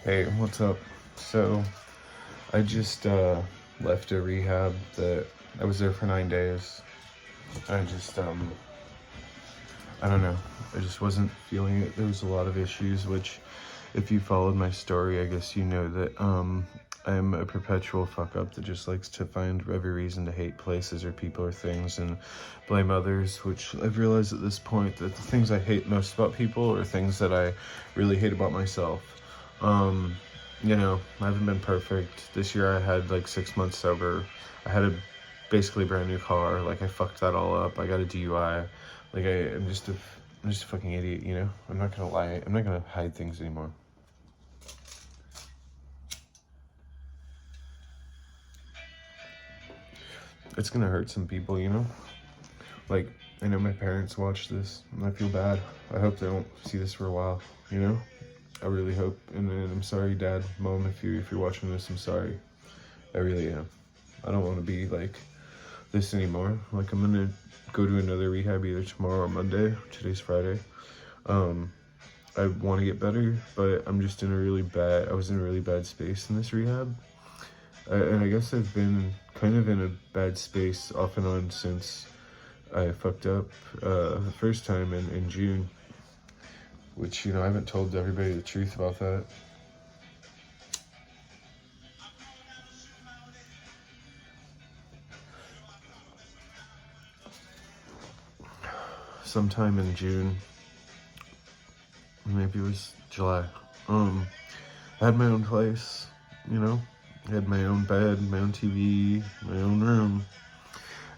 Hey, what's up? So, I just left a rehab that I was there for 9 days. I just I don't know. I just wasn't feeling it. There was a lot of issues, which if you followed my story, I guess you know that I'm a perpetual fuck up that just likes to find every reason to hate places or people or things and blame others, which I've realized at this point that the things I hate most about people are things that I really hate about myself. Um, I haven't been perfect. This year I had like 6 months sober. I had a basically brand new car. Like I fucked that all up. I got a DUI. I'm just a fucking idiot, you know? I'm not gonna lie. I'm not gonna hide things anymore. It's gonna hurt some people, you know? Like, I know my parents watch this, and I feel bad. I hope they don't see this for a while, you know? I really hope, and I'm sorry, Dad, Mom, if you're watching this, I'm sorry. I really am. I don't want to be like this anymore. Like I'm gonna go to another rehab either tomorrow or Monday. Today's Friday. I want to get better, but I'm just I was in a really bad space in this rehab. And I guess I've been kind of in a bad space off and on since I fucked up the first time in June, which, I haven't told everybody the truth about that. Sometime in June, maybe it was July, I had my own place, I had my own bed, my own TV, my own room,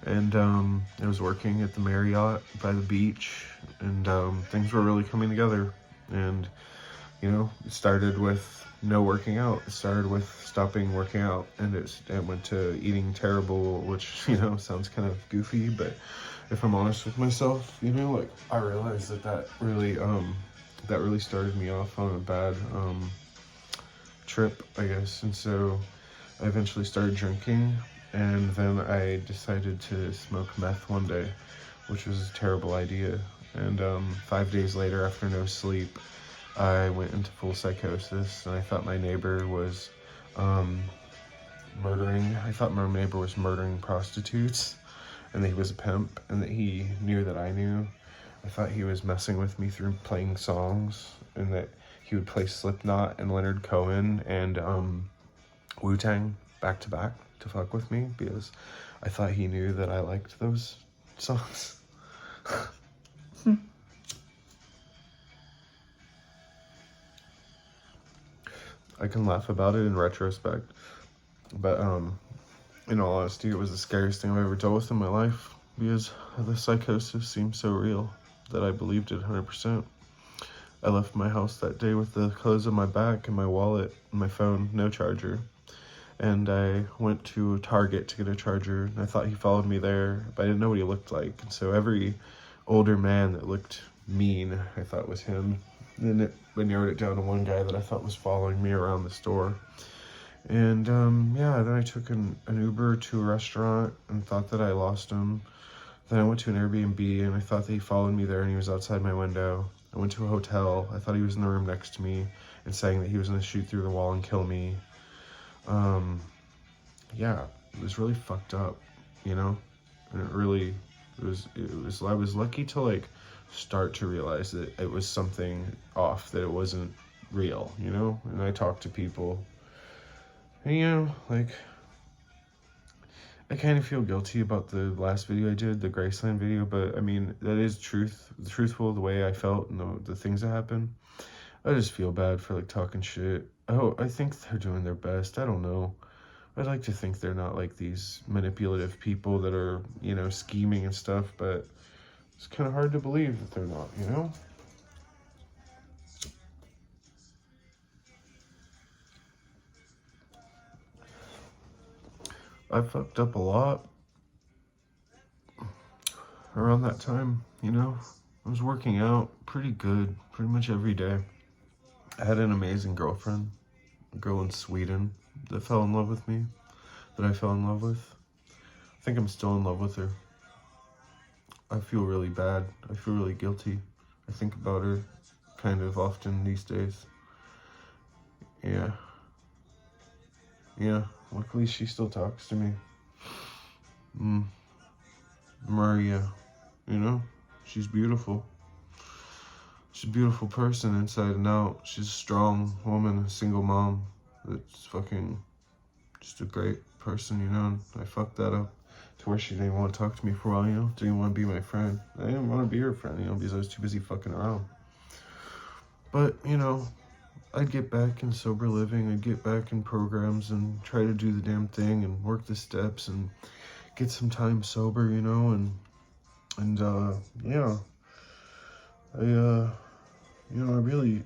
and I was working at the Marriott by the beach, and things were really coming together. And it started with no working out. It started with stopping working out, and it went to eating terrible, which sounds kind of goofy, but if I'm honest with myself, like I realized that really started me off on a bad trip, I guess. And so I eventually started drinking, and then I decided to smoke meth one day, which was a terrible idea. And 5 days later, after no sleep, I went into full psychosis, and I thought my neighbor was murdering prostitutes, and that he was a pimp, and that he knew that I knew. I thought he was messing with me through playing songs, and that he would play Slipknot and Leonard Cohen and Wu-Tang back to back to fuck with me, because I thought he knew that I liked those songs. I can laugh about it in retrospect, but in all honesty, it was the scariest thing I've ever dealt with in my life, because the psychosis seemed so real that I believed it 100%. I left my house that day with the clothes on my back and my wallet and my phone, no charger. And I went to Target to get a charger, and I thought he followed me there, but I didn't know what he looked like. And so every older man that looked mean, I thought was him. And then I narrowed it down to one guy that I thought was following me around the store. And then I took an Uber to a restaurant and thought that I lost him. Then I went to an Airbnb, and I thought that he followed me there, and he was outside my window. I went to a hotel. I thought he was in the room next to me and saying that he was going to shoot through the wall and kill me. It was really fucked up, and I was lucky to like start to realize that it was something off, that it wasn't real, and I talked to people, and I kind of feel guilty about the last video I did, the Graceland video, but I mean, that is truthful, the way I felt and the things that happened. I just feel bad for like talking shit. Oh, I think they're doing their best. I don't know. I'd like to think they're not like these manipulative people that are, scheming and stuff, but it's kind of hard to believe that they're not, I fucked up a lot around that time, I was working out pretty good, pretty much every day. I had an amazing girlfriend, a girl in Sweden that fell in love with me, that I fell in love with. I think I'm still in love with her. I feel really bad. I feel really guilty. I think about her kind of often these days. Yeah. Yeah. Luckily, she still talks to me. Maria, you know, she's beautiful. She's a beautiful person inside and out. She's a strong woman, a single mom. That's fucking just a great person, you know. And I fucked that up to where she didn't even want to talk to me for a while, you know. Didn't even want to be my friend. I didn't want to be her friend, you know, because I was too busy fucking around. But, you know, I'd get back in sober living. I'd get back in programs and try to do the damn thing and work the steps and get some time sober, you know. And yeah,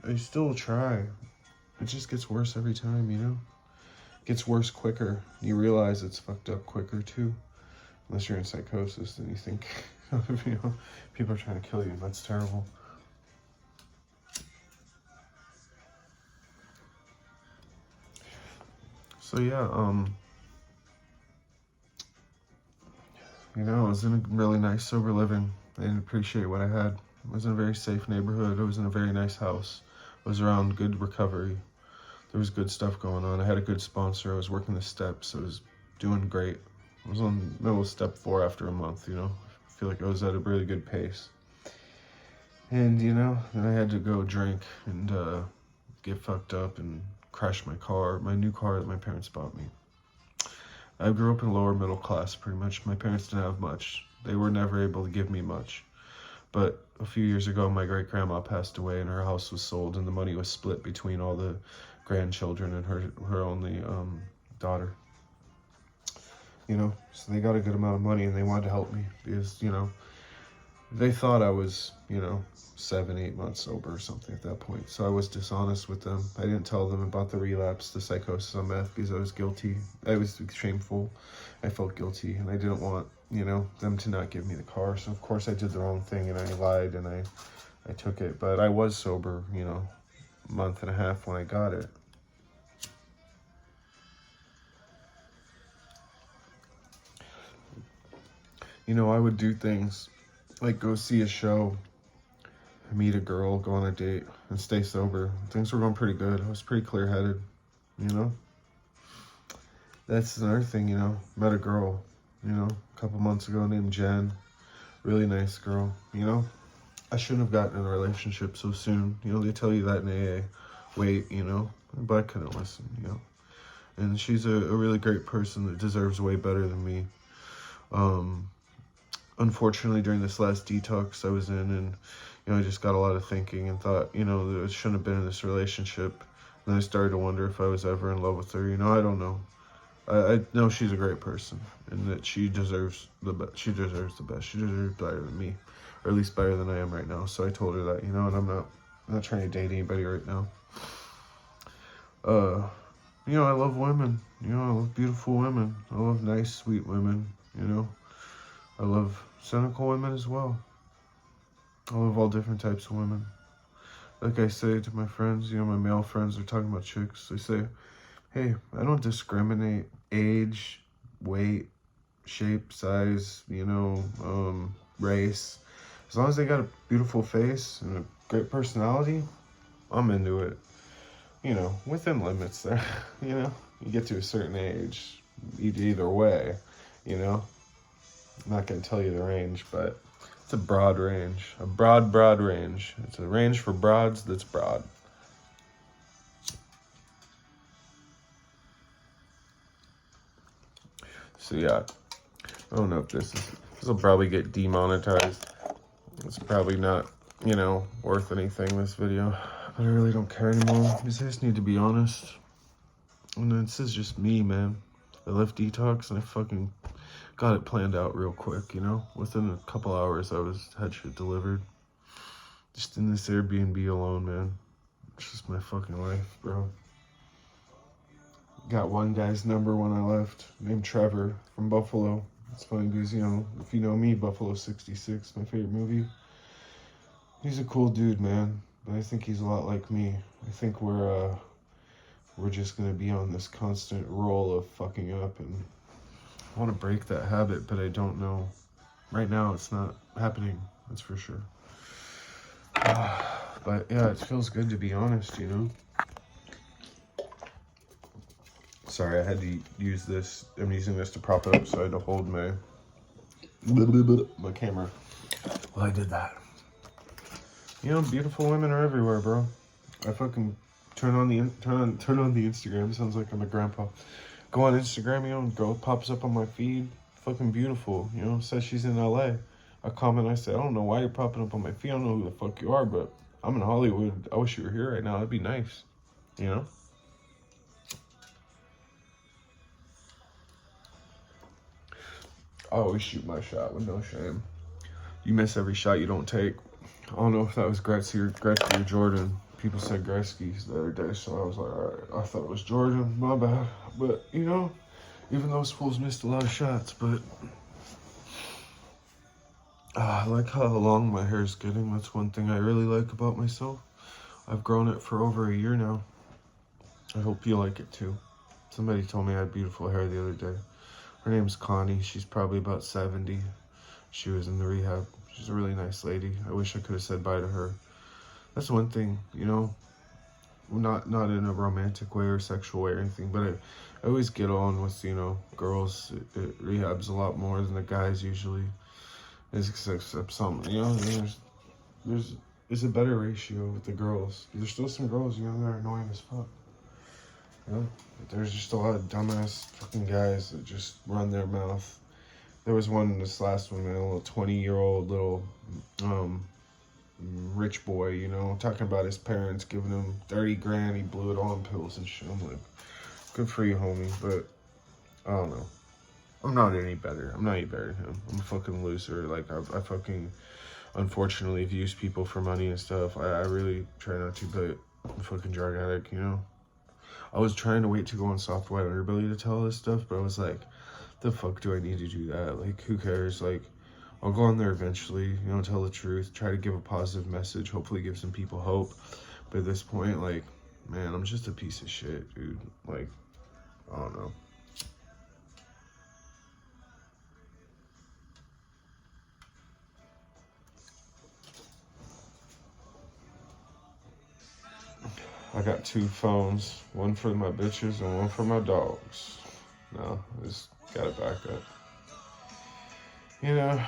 I still try. It just gets worse every time, you know. It gets worse quicker. You realize it's fucked up quicker too. Unless you're in psychosis, then you think, you know, people are trying to kill you. That's terrible. So yeah, you know, I was in a really nice sober living. I didn't appreciate what I had. I was in a very safe neighborhood. I was in a very nice house. I was around good recovery. There was good stuff going on. I had a good sponsor. I was working the steps. I was doing great. I was on middle of step 4 after a month, you know. I feel like I was at a really good pace. And, you know, then I had to go drink and get fucked up and crash my car, my new car that my parents bought me. I grew up in lower middle class, pretty much. My parents didn't have much. They were never able to give me much. But a few years ago, my great-grandma passed away and her house was sold and the money was split between all the grandchildren and her only daughter. You know, so they got a good amount of money and they wanted to help me because, you know, they thought I was, you know, 7-8 months sober or something at that point. So I was dishonest with them. I didn't tell them about the relapse, the psychosis on meth, because I was guilty. I was shameful. I felt guilty, and I didn't want, you know, them to not give me the car. So of course I did the wrong thing, and I lied, and I took it. But I was sober, you know, a month and a half when I got it. You know, I would do things like go see a show, meet a girl, go on a date, and stay sober. Things were going pretty good. I was pretty clear-headed, you know. That's another thing, you know. Met a girl, you know, a couple months ago named Jen. Really nice girl, you know. I shouldn't have gotten in a relationship so soon. You know, they tell you that in AA. Wait, you know. But I couldn't listen, you know. And she's a really great person that deserves way better than me. Unfortunately, during this last detox I was in, and you know, I just got a lot of thinking and thought, you know, that I shouldn't have been in this relationship. And I started to wonder if I was ever in love with her. You know, I don't know. I know she's a great person, and that she deserves the best. She deserves the best. She deserves better than me, or at least better than I am right now. So I told her that, you know, and I'm not trying to date anybody right now. You know, I love women. You know, I love beautiful women. I love nice, sweet women. You know, I love cynical women as well. I love all different types of women. Like I say to my friends, you know, my male friends are talking about chicks. They say, hey, I don't discriminate age, weight, shape, size, you know, race. As long as they got a beautiful face and a great personality, I'm into it. You know, within limits there. You know, you get to a certain age, either way, you know. I'm not going to tell you the range, but it's a broad range. A broad range. It's a range for broads that's broad. So yeah, I don't know if this will probably get demonetized. It's probably not, you know, worth anything, this video. But I really don't care anymore, because I just need to be honest. And this is just me, man. I left detox and I fucking got it planned out real quick, you know? Within a couple hours, I had shit delivered. Just in this Airbnb alone, man. It's just my fucking life, bro. Got one guy's number when I left, named Trevor, from Buffalo. It's funny because, you know, if you know me, Buffalo 66, my favorite movie. He's a cool dude, man. But I think he's a lot like me. I think we're just gonna be on this constant roll of fucking up, and I want to break that habit, but I don't know. Right now, it's not happening. That's for sure. But yeah, it feels good to be honest, you know. Sorry, I had to use this. I'm using this to prop it up so I had to hold my camera. Well, I did that. You know, beautiful women are everywhere, bro. I fucking turn on the Instagram. Sounds like I'm a grandpa. Go on Instagram, you know, girl pops up on my feed. Fucking beautiful, you know. Says she's in LA. I comment. I say, I don't know why you're popping up on my feed. I don't know who the fuck you are, but I'm in Hollywood. I wish you were here right now. That'd be nice, you know. I always shoot my shot with no shame. You miss every shot you don't take. I don't know if that was Gretzky or Jordan. People said Gretzky the other day, so I was like, all right, I thought it was Jordan. My bad. But, you know, even those fools missed a lot of shots, but I like how long my hair is getting. That's one thing I really like about myself. I've grown it for over a year now. I hope you like it too. Somebody told me I had beautiful hair the other day. Her name's Connie. She's probably about 70. She was in the rehab. She's a really nice lady. I wish I could have said bye to her. That's one thing, you know, not in a romantic way or sexual way or anything, but I always get on with, you know, girls at rehabs a lot more than the guys usually. Except some, you know, there's a better ratio with the girls. There's still some girls, you know, that are annoying as fuck. You know, there's just a lot of dumbass fucking guys that just run their mouth. There was one in this last one, man, a little 20-year-old little rich boy, you know, talking about his parents giving him 30 grand. He blew it all on pills and shit. I'm like, good for you, homie, but I don't know. I'm not any better. I'm not any better than him. I'm a fucking loser. Like, I fucking, unfortunately, have used people for money and stuff. I really try not to, but I'm a fucking drug addict, you know? I was trying to wait to go on Soft White Underbelly to tell this stuff, but I was like, the fuck do I need to do that? Like, who cares? Like, I'll go on there eventually, you know, tell the truth, try to give a positive message, hopefully give some people hope. But at this point, like, man, I'm just a piece of shit, dude. Like, I don't know. I got 2 phones, one for my bitches and one for my dogs. No, I just gotta back up. You know,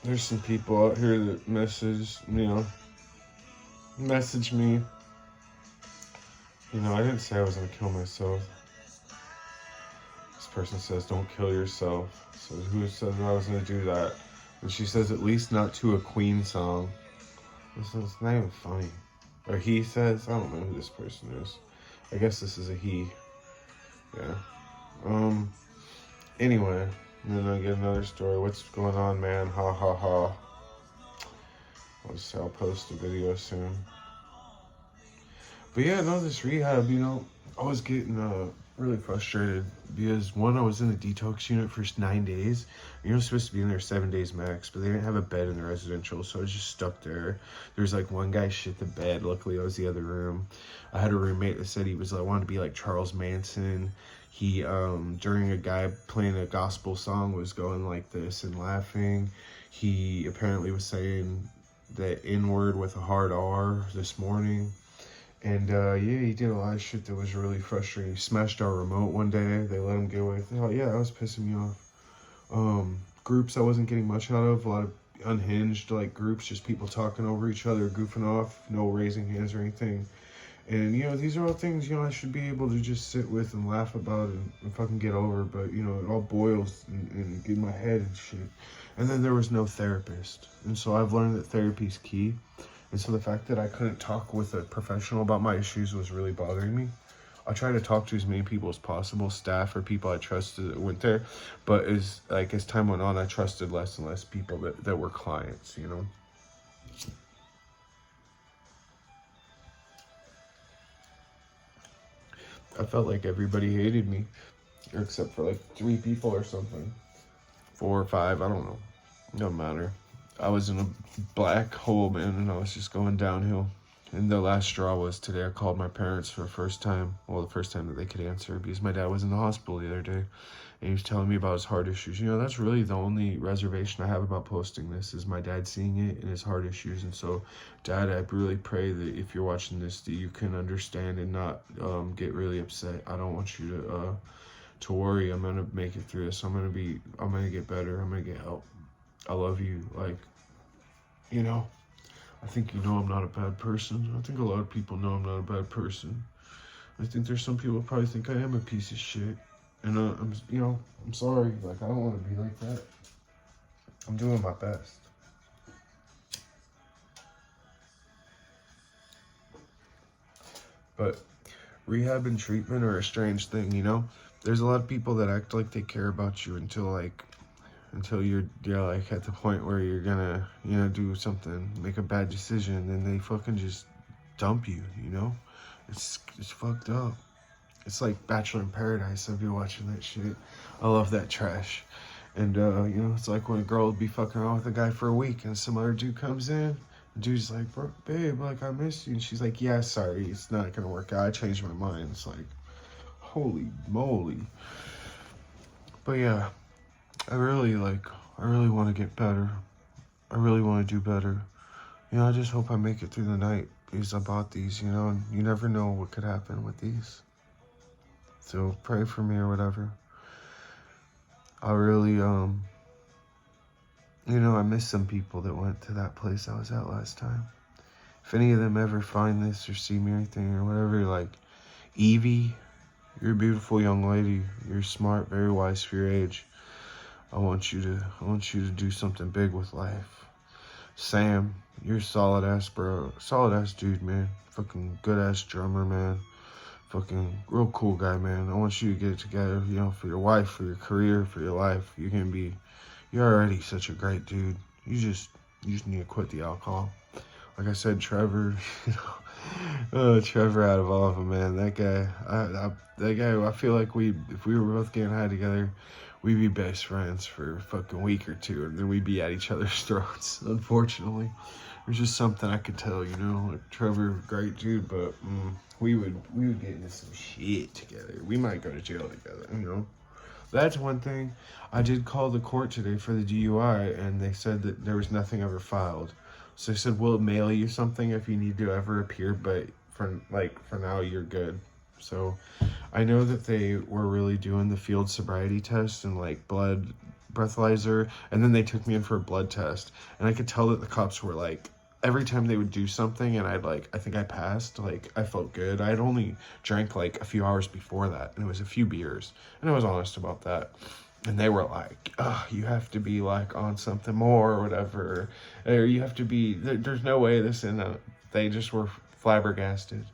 there's some people out here that message me. You know, I didn't say I was gonna kill myself. This person says, don't kill yourself. So who said that I was gonna do that? And she says, at least not to a Queen song. It's not even funny. Or he says, I don't know who this person is. I guess this is a he. Yeah. Anyway, and then I get another story. What's going on, man? Ha ha ha. I'll post a video soon. But yeah, no, this rehab, you know, I was getting really frustrated because one, I was in the detox unit for 9 days. You're supposed to be in there 7 days max, but they didn't have a bed in the residential, so I was just stuck there. There was like one guy shit the bed. Luckily, I was the other room. I had a roommate that said he was like wanted to be like Charles Manson. He during a guy playing a gospel song was going like this and laughing. He apparently was saying the N word with a hard R this morning. And yeah, he did a lot of shit that was really frustrating. He smashed our remote one day. They let him get away with it. Oh yeah, that was pissing me off. Groups I wasn't getting much out of. A lot of unhinged like groups, just people talking over each other, goofing off, no raising hands or anything. And you know, these are all things, you know, I should be able to just sit with and laugh about and fucking get over. But you know, it all boils and get in my head and shit. And then there was no therapist. And so I've learned that therapy's key. And so the fact that I couldn't talk with a professional about my issues was really bothering me. I tried to talk to as many people as possible, staff or people I trusted that went there. But as time went on, I trusted less and less people that were clients, you know. I felt like everybody hated me, except for like 3 people or something. 4 or 5, I don't know. Doesn't matter. I was in a black hole, man, and I was just going downhill. And the last straw was today. I called my parents for the first time. Well, the first time that they could answer, because my dad was in the hospital the other day. And he was telling me about his heart issues. You know, that's really the only reservation I have about posting this, is my dad seeing it and his heart issues. And so, Dad, I really pray that if you're watching this, that you can understand and not get really upset. I don't want you to worry. I'm gonna make it through this. I'm gonna get better. I'm gonna get help. I love you. Like, you know, I think you know I'm not a bad person. I think a lot of people know I'm not a bad person. I think there's some people who probably think I am a piece of shit. And I'm sorry. Like, I don't want to be like that. I'm doing my best. But rehab and treatment are a strange thing, you know? There's a lot of people that act like they care about you until you're like at the point where you're gonna, do something, make a bad decision, and they fucking just dump you, you know? It's fucked up. It's like Bachelor in Paradise. I've been watching that shit. I love that trash. And, it's like when a girl would be fucking around with a guy for a week and some other dude comes in. The dude's like, bro, babe, like, I miss you. And she's like, yeah, sorry, it's not going to work out. I changed my mind. It's like, holy moly. But yeah, I really want to get better. I really want to do better. I just hope I make it through the night, because I bought these, and you never know what could happen with these. So pray for me or whatever. I really, I miss some people that went to that place I was at last time. If any of them ever find this or see me or anything or whatever, like, Evie, you're a beautiful young lady. You're smart, very wise for your age. I want you to do something big with life. Sam, you're solid ass dude, man. Fucking good ass drummer, man. Fucking real cool guy, man. I want you to get it together, for your wife, for your career, for your life. You're already such a great dude. You just need to quit the alcohol. Like I said, Trevor, Trevor out of all of them, man. That guy, I feel like if we were both getting high together, we'd be best friends for a fucking week or two, and then we'd be at each other's throats, unfortunately. There's just something I could tell, like Trevor, great dude, but we would get into some shit together. We might go to jail together, That's one thing. I did call the court today for the DUI, and they said that there was nothing ever filed. So they said, we'll mail you something if you need to ever appear, but for now, you're good. So I know that they were really doing the field sobriety test and blood breathalyzer, and then they took me in for a blood test, and I could tell that the cops were every time they would do something and I think I passed, I felt good. I had only drank a few hours before that, and it was a few beers, and I was honest about that. And they were like, oh, you have to be on something more or whatever, or you have to be, there's no way this, and they just were flabbergasted.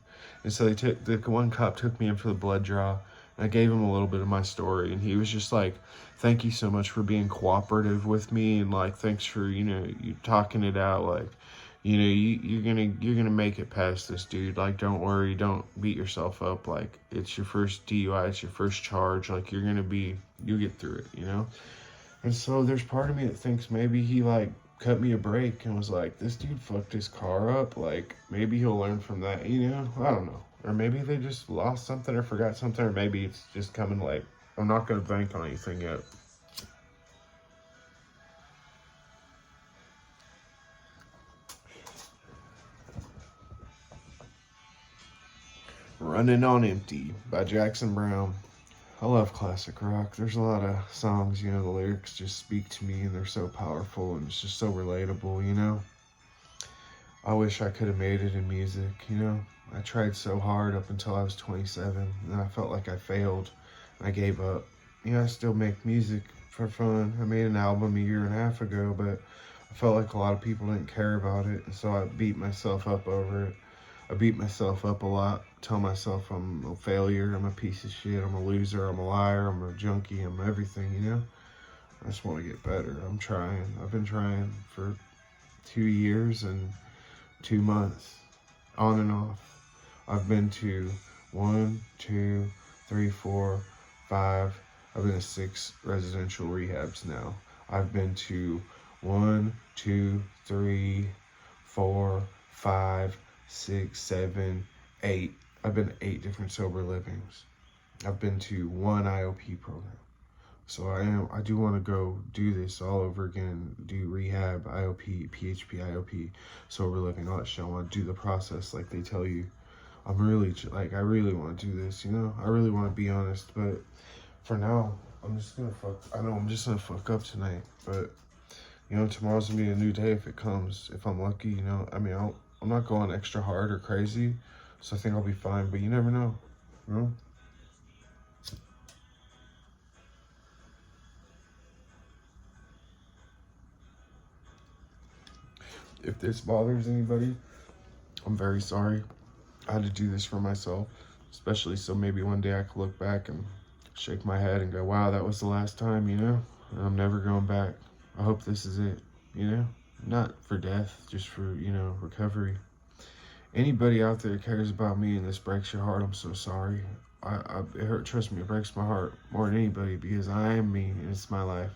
And so the one cop took me in for the blood draw, and I gave him a little bit of my story, and he was just like, thank you so much for being cooperative with me, and thanks for, you talking it out, you're gonna make it past this, dude. Don't worry, don't beat yourself up. It's your first DUI, it's your first charge. You'll get through it, And so there's part of me that thinks maybe he cut me a break and was like, this dude fucked his car up. Maybe he'll learn from that, I don't know. Or maybe they just lost something or forgot something, or maybe it's just coming late. I'm not gonna bank on anything yet. Running on Empty by Jackson Browne. I love classic rock. There's a lot of songs, the lyrics just speak to me, and they're so powerful, and it's just so relatable, I wish I could have made it in music, I tried so hard up until I was 27, and I felt like I failed. I gave up. I still make music for fun. I made an album a year and a half ago, but I felt like a lot of people didn't care about it, and so I beat myself up over it. I beat myself up a lot, tell myself I'm a failure, I'm a piece of shit, I'm a loser, I'm a liar, I'm a junkie, I'm everything, I just want to get better. I'm trying. I've been trying for 2 years and 2 months, on and off. I've been to 1, 2, 3, 4, 5. I've been to 6 residential rehabs now. I've been to 1, 2, 3, 4, 5, 6, 7, 8. I've been to 8 different sober livings. I've been to 1 IOP program. So I do want to go do this all over again, do rehab, IOP, PHP, IOP, sober living, all that shit. I want to do the process like they tell you. I really want to do this, you know? I really want to be honest, but for now, I'm just going to fuck up tonight, but, you know, tomorrow's going to be a new day if it comes, if I'm lucky, you know? I mean, I'm not going extra hard or crazy, so I think I'll be fine, but you never know, you know? If this bothers anybody, I'm very sorry. I had to do this for myself, especially so maybe one day I could look back and shake my head and go, wow, that was the last time, you know? And I'm never going back. I hope this is it, you know? Not for death, just for, you know, recovery. Anybody out there that cares about me and this breaks your heart, I'm so sorry. Trust me, it breaks my heart more than anybody because I am me and it's my life.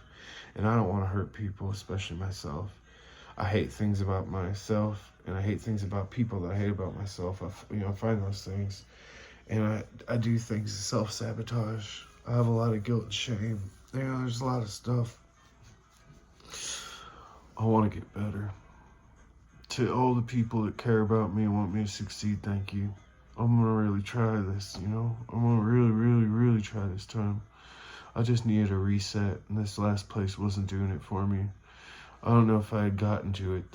And I don't want to hurt people, especially myself. I hate things about myself, and I hate things about people that I hate about myself. I find those things, and I do things to self-sabotage. I have a lot of guilt and shame. You know, there's a lot of stuff. I want to get better. To all the people that care about me and want me to succeed, thank you. I'm going to really try this, you know? I'm going to really, really, really try this time. I just needed a reset, and this last place wasn't doing it for me. I don't know if I had gotten to it.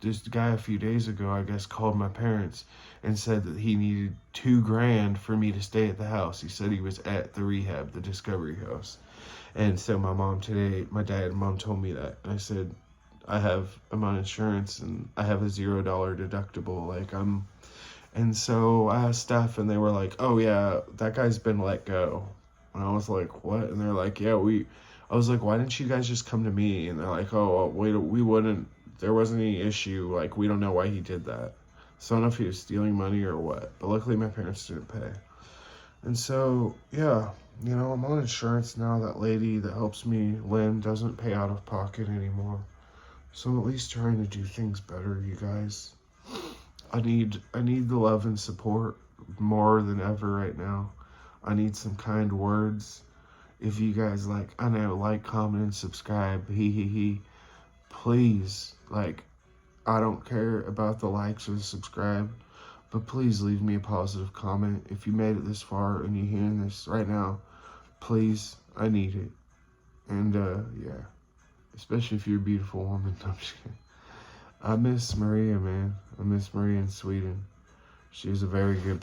This guy a few days ago, I guess, called my parents and said that he needed $2,000 for me to stay at the house. He said he was at the rehab, the Discovery House. And so my dad and mom told me that. And I said, I'm on insurance and I have a $0 deductible. And so I asked staff and they were like, oh yeah, that guy's been let go. And I was like, what? And they're like, yeah, I was like, why didn't you guys just come to me? And they're like, oh, wait, we wouldn't, there wasn't any issue. Like, we don't know why he did that. So I don't know if he was stealing money or what. But luckily my parents didn't pay. And so, yeah, you know, I'm on insurance now. That lady that helps me, Lynne, doesn't pay out of pocket anymore. So I'm at least trying to do things better, you guys. I need the love and support more than ever right now. I need some kind words. If you guys like, comment, and subscribe, please, I don't care about the likes or the subscribe, but please leave me a positive comment. If you made it this far and you're hearing this right now, please, I need it. And, yeah, especially if you're a beautiful woman. I'm just kidding. I miss Maria, man. I miss Maria in Sweden. She's a very good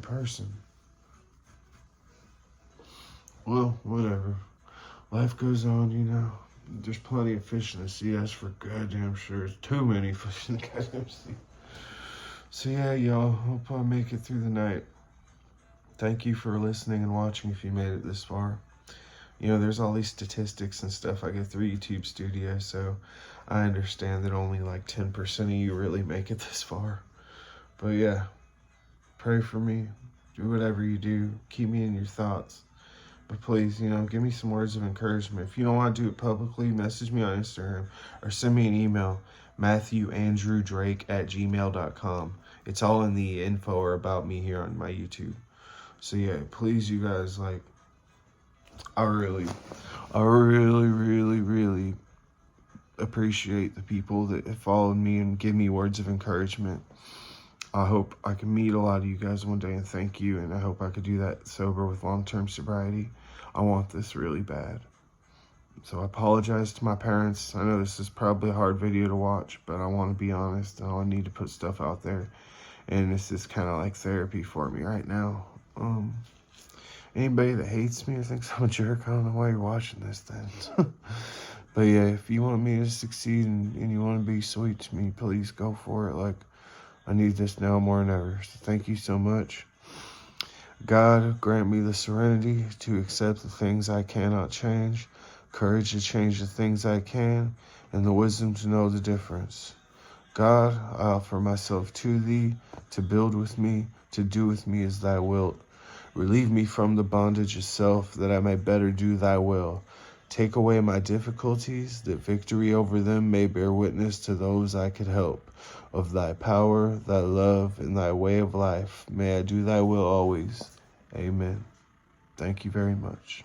person. Well, whatever. Life goes on, you know. There's plenty of fish in the sea, that's for goddamn sure. There's too many fish in the goddamn sea. So yeah, y'all, hope I make it through the night. Thank you for listening and watching if you made it this far. You know, there's all these statistics and stuff. I get through YouTube Studio, so I understand that only like 10% of you really make it this far. But yeah, pray for me. Do whatever you do. Keep me in your thoughts. But please, you know, give me some words of encouragement. If you don't want to do it publicly, message me on Instagram or send me an email, MatthewAndrewDrake@gmail.com. It's all in the info or about me here on my YouTube. So yeah, please, you guys, I really appreciate the people that have followed me and give me words of encouragement. I hope I can meet a lot of you guys one day and thank you, and I hope I could do that sober with long-term sobriety. I want this really bad. So I apologize to my parents. I know this is probably a hard video to watch, but I want to be honest, and I need to put stuff out there, and this is kind of like therapy for me right now. Anybody that hates me or thinks I'm a jerk, I don't know why you're watching this then. But yeah, if you want me to succeed and you want to be sweet to me, please go for it. I need this now more than ever. So thank you so much. God, grant me the serenity to accept the things I cannot change, courage to change the things I can, and the wisdom to know the difference. God, I offer myself to thee, to build with me, to do with me as thy wilt. Relieve me from the bondage of self, that I may better do thy will. Take away my difficulties, that victory over them may bear witness to those I could help. Of thy power, thy love, and thy way of life, may I do thy will always. Amen. Thank you very much.